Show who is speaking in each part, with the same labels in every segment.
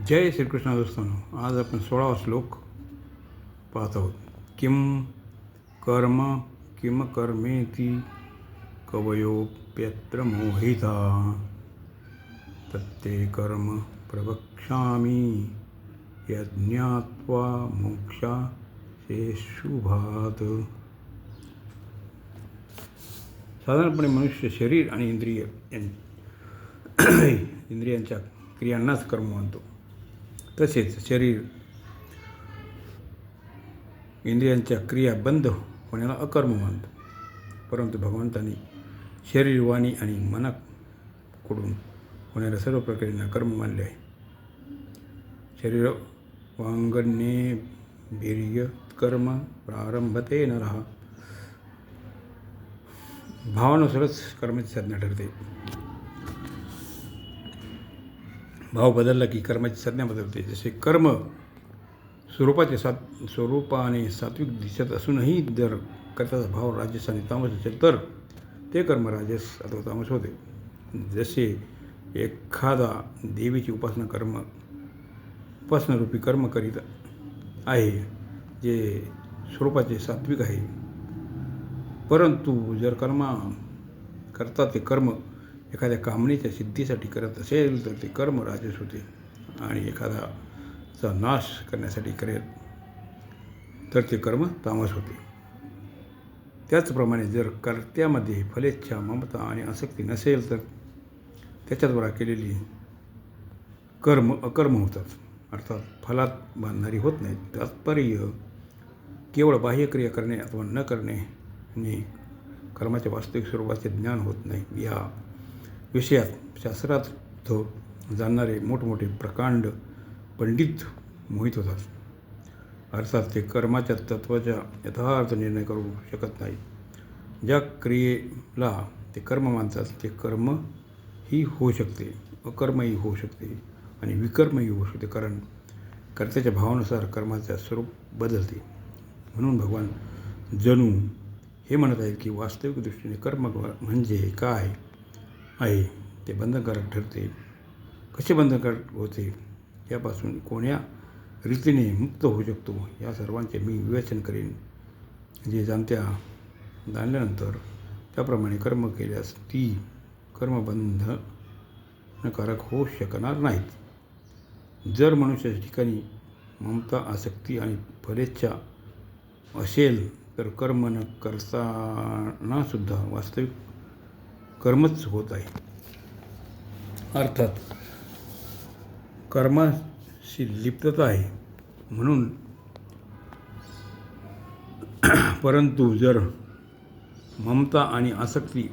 Speaker 1: जय श्रीकृष्ण दोस्तांनो, आज आपण 16वा श्लोक पाहत आहोत. किम कर्मेति कवयोप्यत्र मोहिता तत्ते कर्म प्रवक्ष्यामि यज्ञात्वा मोक्षासे शुभात. साधारणपणे मनुष्य शरीर आणि इंद्रियांच्या क्रियांनाच कर्म मानतो. तसेच शरीर इंद्रियांच्या क्रिया बंद होण्याला अकर्म मानतो. परंतु भगवंतांनी शरीर, वाणी आणि मनाकडून होणाऱ्या सर्व प्रक्रियांना कर्म मानले आहे. शरीर वांगण्ये वीर्य कर्म प्रारंभते नरः. भावानुसारच कर्माची संज्ञा ठरते. भाव बदलला की कर्माची संज्ञा बदलते. जसे कर्म स्वरूपाने सात्विक दिसत असूनही जर कर्त्याचा भाव राजस आणि तामस असेल तर ते कर्म राजस अथवा तामस होते. जसे एखादा देवीची उपासनारूपी कर्म करीत आहे जे स्वरूपाचे सात्विक आहे, परंतु जर करता ते कर्म एखाद्या कामनेच्या सिद्धीसाठी करत असेल तर ते कर्म राजस होते. आणि एखादाचा नाश करण्यासाठी करेल तर ते कर्म तामस होते. त्याचप्रमाणे जर कर्त्यामध्ये फलेच्छा, ममता आणि आसक्ती नसेल तर त्याच्याद्वारा केलेली कर्म अकर्म होतात, अर्थात फलात बांधणारी होत नाहीत. तात्पर्य केवळ बाह्यक्रिया करणे अथवा न करणे कर्माच्या वास्तविक स्वरूपाचे ज्ञान होत नाही. या विषयात शास्त्रार्थ जाणणारे मोठमोठे प्रकांड पंडित मोहित होतात. अर्थात ते कर्माच्या तत्त्वाचा यथार्थ निर्णय करू शकत नाही. ज्या क्रियेला ते कर्म मानतात ते कर्मही होऊ शकते, अकर्मही होऊ शकते आणि विकर्मही होऊ शकते, कारण कर्त्याच्या भावानुसार कर्माचे स्वरूप बदलते. म्हणून भगवान जणू हे म्हणत आहेत की वास्तविक दृष्टीने कर्म म्हणजे काय आहे ते बंधनकारक ठरते. कसे बंधनकारक होते, यापासून कोण्या रीतीने मुक्त होऊ शकतो, या सर्वांचे मी विवेचन करेन. जे जाणल्यानंतर त्याप्रमाणे कर्म केल्यास ती कर्मबंधनकारक होऊ शकणार नाहीत. जर मनुष्याच्या ठिकाणी ममता, आसक्ती आणि फलेच्छा असेल तर कर्म न करताना सुद्धा वास्तविक कर्मच होत आहे. अर्थात कर्माशी लिप्तता आहे म्हणून. परंतु जर ममता आणि आसक्ती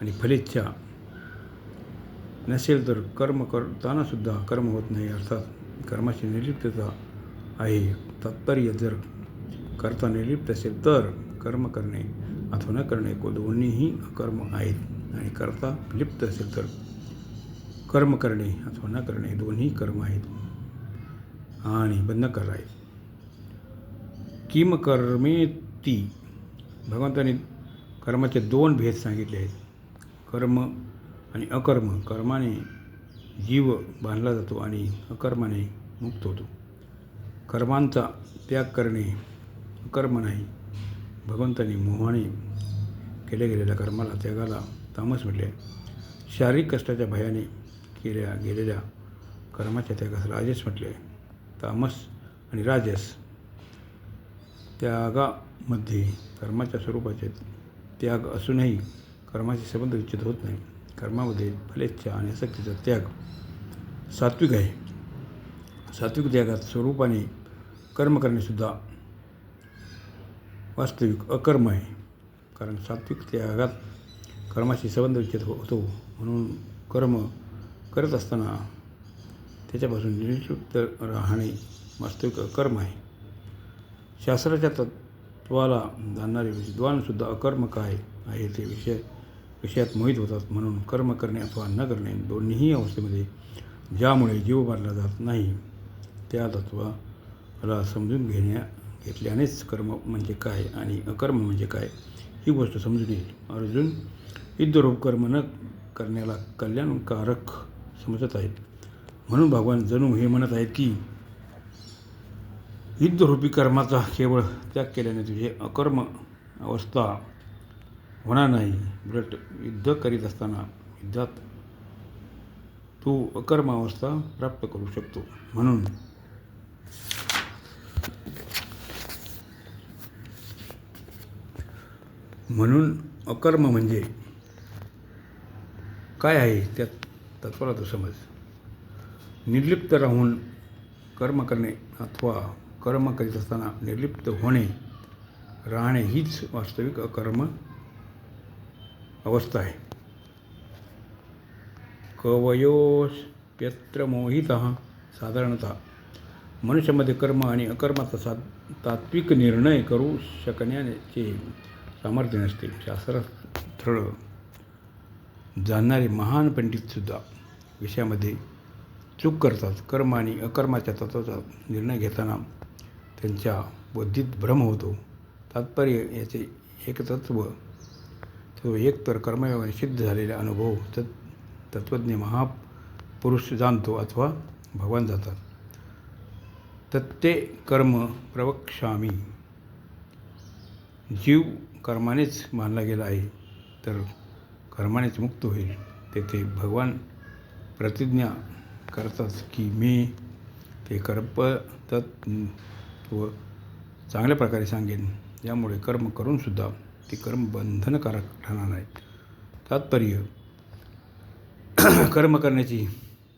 Speaker 1: आणि फलेच्छा नसेल तर कर्म करताना सुद्धा कर्म होत नाही. अर्थात कर्माची निर्लिप्तता आहे. तात्पर्य जर कर्ता निर्लिप्त असेल तर कर्म करणे अथवा न करणे दोन्हीही अकर्म आहेत. आणि कर्ता लिप्त असेल तर कर्म करणे अथवा न करणे दोन्ही कर्म आहेत आणि बंधनकारक आहेत. किम कर्मेति. भगवंतांनी कर्माचे दोन भेद सांगितले आहेत, कर्म आणि अकर्म. कर्माने जीव बांधला जातो आणि अकर्माने मुक्त होतो. कर्मांचा त्याग करणे अकर्म नाही. भगवंतांनी मोहाने केल्या गेलेल्या त्यागाला तामस म्हटले आहे. शारीरिक कष्टाच्या भयाने केल्या गेलेल्या कर्माच्या त्यागास राजस म्हटले आहे. तामस आणि राजस त्यागामध्ये कर्माच्या स्वरूपाचे त्याग असूनही कर्माशी संबंध विच्छेद होत नाही. कर्मामध्ये फलेच्छा आणि आसक्तीचा त्याग सात्विक आहे. सात्विक त्यागात स्वरूपाने कर्म करणेसुद्धा वास्तविक अकर्म आहे, कारण सात्विक त्यागात कर्माशी संबंध विच्छेद होतो. म्हणून कर्म करत असताना त्याच्यापासून निर्लिप्त राहणे वास्तविक अकर्म आहे. शास्त्राच्या तत्त्वाला जाणणारे विद्वानसुद्धा अकर्म काय आहे ते विषयात मोहित होतात. म्हणून कर्म करणे अथवा न करणे दोन्हीही अवस्थेमध्ये ज्यामुळे जीव मारला जात नाही त्या तत्त्वाला समजून घेतल्यानेच कर्म म्हणजे काय आणि अकर्म म्हणजे काय ही गोष्ट समजून येईल. अर्जुन युद्धरूप कर्म न करण्याला कल्याणकारक समजत आहेत. म्हणून भगवान जणू हे म्हणत आहेत की युद्धरूपी कर्माचा केवळ त्याग केल्याने तुझे अकर्म अवस्था होणार नाही. उलट युद्ध करीत असताना युद्धात तू अकर्म अवस्था प्राप्त करू शकतो. म्हणून अकर्म म्हणजे काय आहे त्यात तत्वाला तू समज. निर्लिप्त राहून कर्म करणे अथवा कर्म करीत असताना निर्लिप्त राहणे हीच वास्तविक अकर्म अवस्था आहे. कवयोऽप्यत्र मोहितः. साधारणतः मनुष्यामध्ये कर्म आणि अकर्माचा तात्विक निर्णय करू शकण्याचे सामर्थ्य नसते. शास्त्रस्थळ जाणणारे महान पंडितसुद्धा विषयामध्ये चूक करतात. कर्म आणि अकर्माच्या तत्वाचा निर्णय घेताना त्यांच्या बुद्धीत भ्रम होतो. तात्पर्य याचे एकतत्व तो एकतर कर्मयोगाने सिद्ध झालेला अनुभव तत्त्वज्ञ महापुरुष जाणतो अथवा भगवान जातात. तत्ते कर्म प्रवक्ष्यामि. जीव कर्मानेच बांधला गेला आहे तर कर्मानेच मुक्त होईल. तेथे भगवान प्रतिज्ञा करतात की मी ते कर्तृत्व चांगल्या प्रकारे सांगेन. यामुळे कर्म करूनसुद्धा ते कर्म बंधनकारक राहणार नाही. तात्पर्य कर्म करण्याची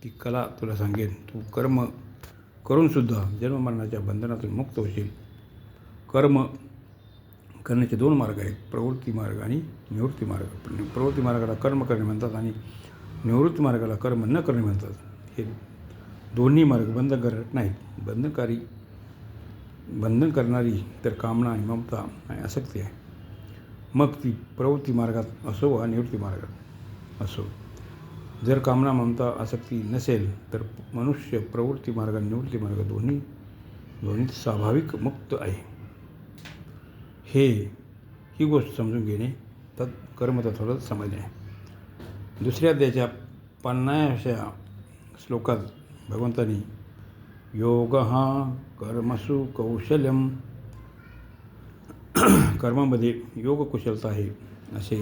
Speaker 1: ती कला तुला सांगेन. तू कर्म करूनसुद्धा जन्ममरणाच्या बंधनातून मुक्त होशील. कर्म करण्याचे 2 मार्ग आहेत, प्रवृत्ती मार्ग आणि निवृत्ती मार्ग. प्रवृत्ती मार्गाला कर्म करणे म्हणतात आणि निवृत्ती मार्गाला कर्म न करणे म्हणतात. हे दोन्ही मार्ग बंधनकारक नाहीत. बंधन करणारी तर कामना आणि ममता आणि आसक्ती आहे. मग ती प्रवृत्ती मार्गात असो वा निवृत्ती मार्गात असो. जर कामना ममता आसक्ती नसेल तर मनुष्य प्रवृत्ती मार्ग आणि निवृत्ती मार्ग दोन्हीत स्वाभाविक मुक्त आहे. ही गोष्ट समजून घेणे कर्मतत्वाला समजणे आहे. दुसऱ्या अध्यायाच्या 50व्या श्लोकात भगवंतांनी योगः कर्मसु कौशल्यम, कर्मामध्ये योग कुशलता आहे असे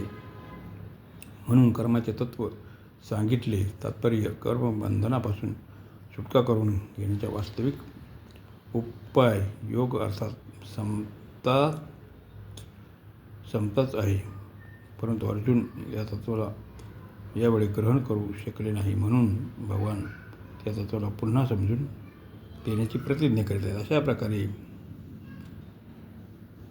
Speaker 1: म्हणून कर्माचे तत्त्व सांगितले. तात्पर्य कर्मबंधनापासून सुटका करून घेण्याचा वास्तविक उपाय योग अर्थात समताच आहे. परंतु अर्जुन या तत्त्वाला यावेळी ग्रहण करू शकले नाही. म्हणून भगवान त्या तत्त्वाला पुन्हा समजून देण्याची प्रतिज्ञा करीत आहेत. अशा प्रकारे